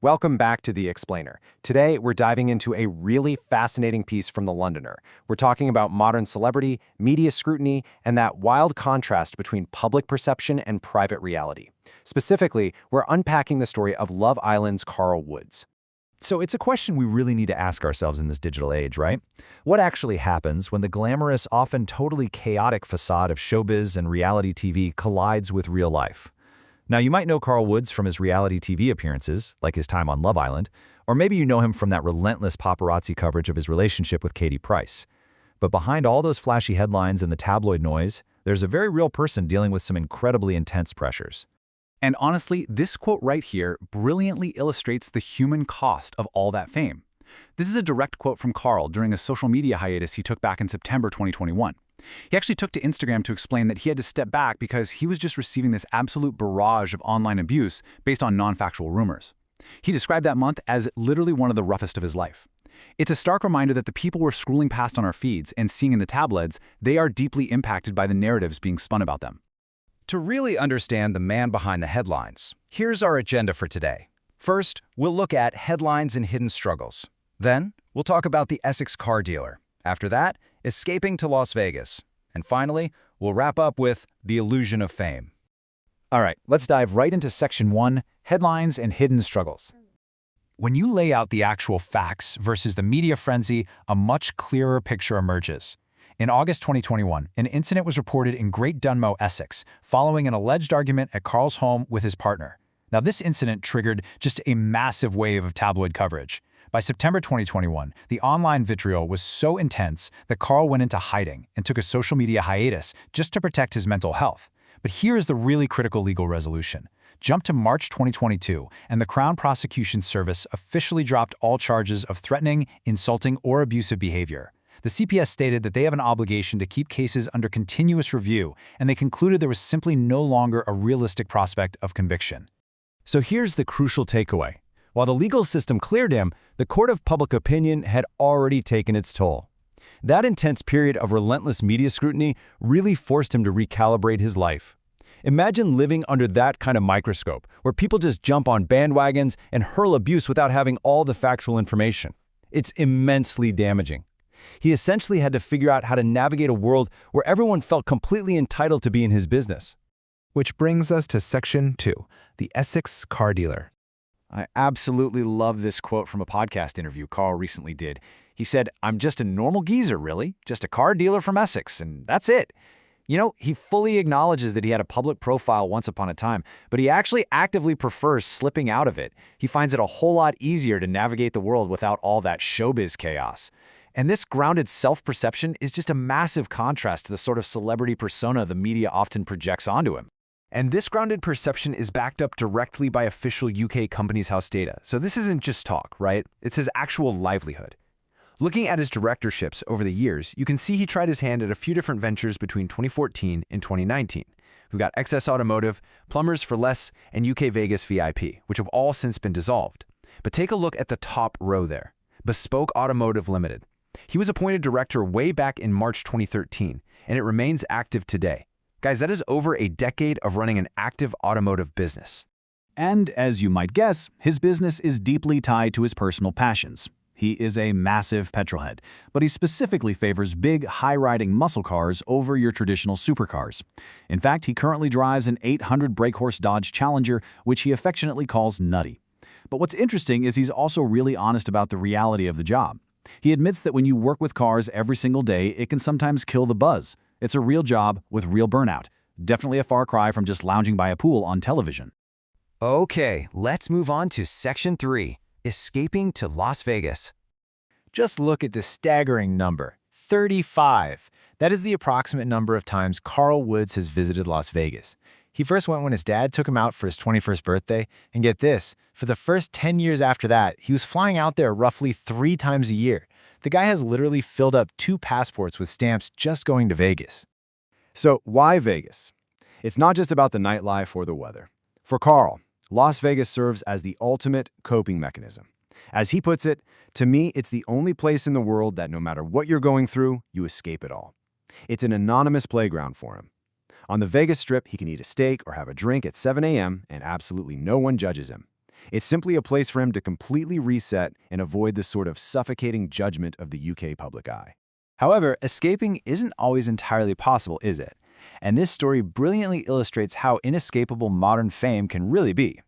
Welcome back to The Explainer. Today, we're diving into a really fascinating piece from The Londoner. We're talking about modern celebrity, media scrutiny, and that wild contrast between public perception and private reality. Specifically, we're unpacking the story of Love Island's Carl Woods. So it's a question we really need to ask ourselves in this digital age, right? What actually happens when the glamorous, often totally chaotic facade of showbiz and reality TV collides with real life? Now, you might know Carl Woods from his reality TV appearances, like his time on Love Island, or maybe you know him from that relentless paparazzi coverage of his relationship with Katie Price. But behind all those flashy headlines and the tabloid noise, there's a very real person dealing with some incredibly intense pressures. And honestly, this quote right here brilliantly illustrates the human cost of all that fame. This is a direct quote from Carl during a social media hiatus he took back in September 2021. He actually took to Instagram to explain that he had to step back because he was just receiving this absolute barrage of online abuse based on non-factual rumors. He described that month as literally one of the roughest of his life. It's a stark reminder that the people we're scrolling past on our feeds and seeing in the tabloids, they are deeply impacted by the narratives being spun about them. To really understand the man behind the headlines, here's our agenda for today. First, we'll look at headlines and hidden struggles. Then, we'll talk about the Essex car dealer. After that, escaping to Las Vegas. And finally, we'll wrap up with the illusion of fame. All right, let's dive right into Section 1, Headlines and Hidden Struggles. When you lay out the actual facts versus the media frenzy, a much clearer picture emerges. In August 2021, an incident was reported in Great Dunmow, Essex, following an alleged argument at Carl's home with his partner. Now, this incident triggered just a massive wave of tabloid coverage. By September 2021, the online vitriol was so intense that Carl went into hiding and took a social media hiatus just to protect his mental health. But here is the really critical legal resolution. Jump to March 2022, and the Crown Prosecution Service officially dropped all charges of threatening, insulting, or abusive behavior. The CPS stated that they have an obligation to keep cases under continuous review, and they concluded there was simply no longer a realistic prospect of conviction. So here's the crucial takeaway. While the legal system cleared him, the court of public opinion had already taken its toll. That intense period of relentless media scrutiny really forced him to recalibrate his life. Imagine living under that kind of microscope, where people just jump on bandwagons and hurl abuse without having all the factual information. It's immensely damaging. He essentially had to figure out how to navigate a world where everyone felt completely entitled to be in his business. Which brings us to Section 2, the Essex car dealer. I absolutely love this quote from a podcast interview Carl recently did. He said, "I'm just a normal geezer, really. Just a car dealer from Essex, and that's it." You know, he fully acknowledges that he had a public profile once upon a time, but he actually actively prefers slipping out of it. He finds it a whole lot easier to navigate the world without all that showbiz chaos. And this grounded self-perception is just a massive contrast to the sort of celebrity persona the media often projects onto him. And this grounded perception is backed up directly by official UK Companies House data. So this isn't just talk, right? It's his actual livelihood. Looking at his directorships over the years, you can see he tried his hand at a few different ventures between 2014 and 2019. We've got XS Automotive, Plumbers for Less, and UK Vegas VIP, which have all since been dissolved. But take a look at the top row there, Bespoke Automotive Limited. He was appointed director way back in March 2013, and it remains active today. Guys, that is over a decade of running an active automotive business. And as you might guess, his business is deeply tied to his personal passions. He is a massive petrolhead, but he specifically favors big, high-riding muscle cars over your traditional supercars. In fact, he currently drives an 800 brake horse Dodge Challenger, which he affectionately calls Nutty. But what's interesting is he's also really honest about the reality of the job. He admits that when you work with cars every single day, it can sometimes kill the buzz. It's a real job with real burnout. Definitely a far cry from just lounging by a pool on television. Okay, let's move on to Section 3, escaping to Las Vegas. Just look at the staggering number, 35. That is the approximate number of times Carl Woods has visited Las Vegas. He first went when his dad took him out for his 21st birthday, and get this, for the first 10 years after that, he was flying out there roughly 3 times a year. The guy has literally filled up 2 passports with stamps just going to Vegas. So why Vegas? It's not just about the nightlife or the weather. For Carl, Las Vegas serves as the ultimate coping mechanism. As he puts it, to me, it's the only place in the world that no matter what you're going through, you escape it all. It's an anonymous playground for him. On the Vegas Strip, he can eat a steak or have a drink at 7 a.m. and absolutely no one judges him. It's simply a place for him to completely reset and avoid the sort of suffocating judgment of the UK public eye. However, escaping isn't always entirely possible, is it? And this story brilliantly illustrates how inescapable modern fame can really be.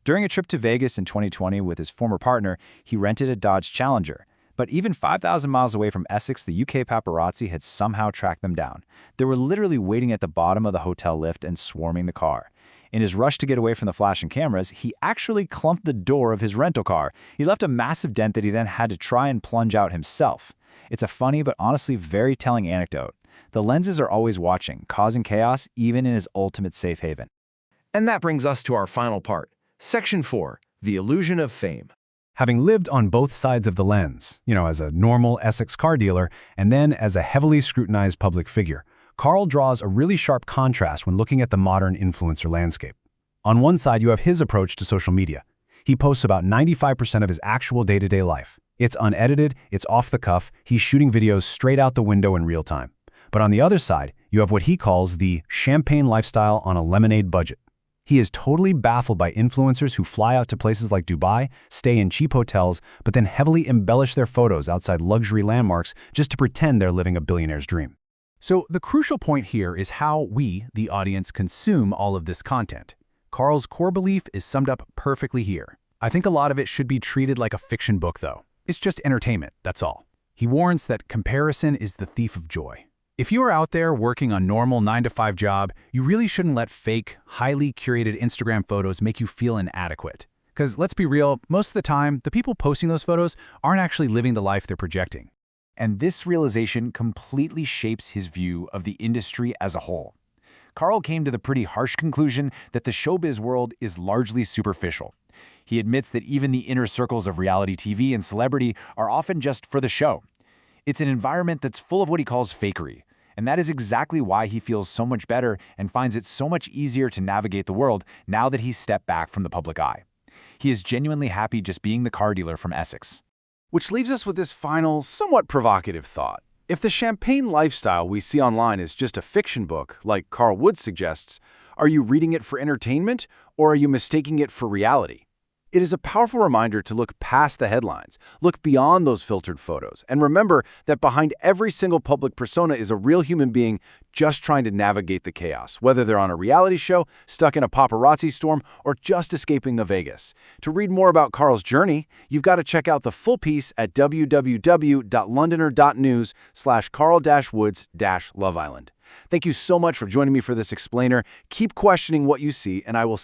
During a trip to Vegas in 2020 with his former partner, he rented a Dodge Challenger. But even 5,000 miles away from Essex, the UK paparazzi had somehow tracked them down. They were literally waiting at the bottom of the hotel lift and swarming the car. In his rush to get away from the flashing cameras, he actually clumped the door of his rental car. He left a massive dent that he then had to try and plunge out himself. It's a funny but honestly very telling anecdote. The lenses are always watching, causing chaos even in his ultimate safe haven. And that brings us to our final part, Section 4, The Illusion of Fame. Having lived on both sides of the lens, as a normal Essex car dealer and then as a heavily scrutinized public figure, Carl draws a really sharp contrast when looking at the modern influencer landscape. On one side, you have his approach to social media. He posts about 95% of his actual day-to-day life. It's unedited, it's off the cuff, he's shooting videos straight out the window in real time. But on the other side, you have what he calls the champagne lifestyle on a lemonade budget. He is totally baffled by influencers who fly out to places like Dubai, stay in cheap hotels, but then heavily embellish their photos outside luxury landmarks just to pretend they're living a billionaire's dream. So the crucial point here is how we, the audience, consume all of this content. Carl's core belief is summed up perfectly here. I think a lot of it should be treated like a fiction book, though. It's just entertainment, that's all. He warns that comparison is the thief of joy. If you are out there working a normal 9-to-5 job, you really shouldn't let fake, highly curated Instagram photos make you feel inadequate. Because let's be real, most of the time, the people posting those photos aren't actually living the life they're projecting. And this realization completely shapes his view of the industry as a whole. Carl came to the pretty harsh conclusion that the showbiz world is largely superficial. He admits that even the inner circles of reality TV and celebrity are often just for the show. It's an environment that's full of what he calls fakery. And that is exactly why he feels so much better and finds it so much easier to navigate the world now that he's stepped back from the public eye. He is genuinely happy just being the car dealer from Essex. Which leaves us with this final, somewhat provocative thought. If the champagne lifestyle we see online is just a fiction book, like Carl Woods suggests, are you reading it for entertainment or are you mistaking it for reality? It is a powerful reminder to look past the headlines, look beyond those filtered photos, and remember that behind every single public persona is a real human being just trying to navigate the chaos, whether they're on a reality show, stuck in a paparazzi storm, or just escaping the Vegas. To read more about Carl's journey, you've got to check out the full piece at www.londoner.news/Carl-Woods-Love Island. Thank you so much for joining me for this explainer. Keep questioning what you see, and I will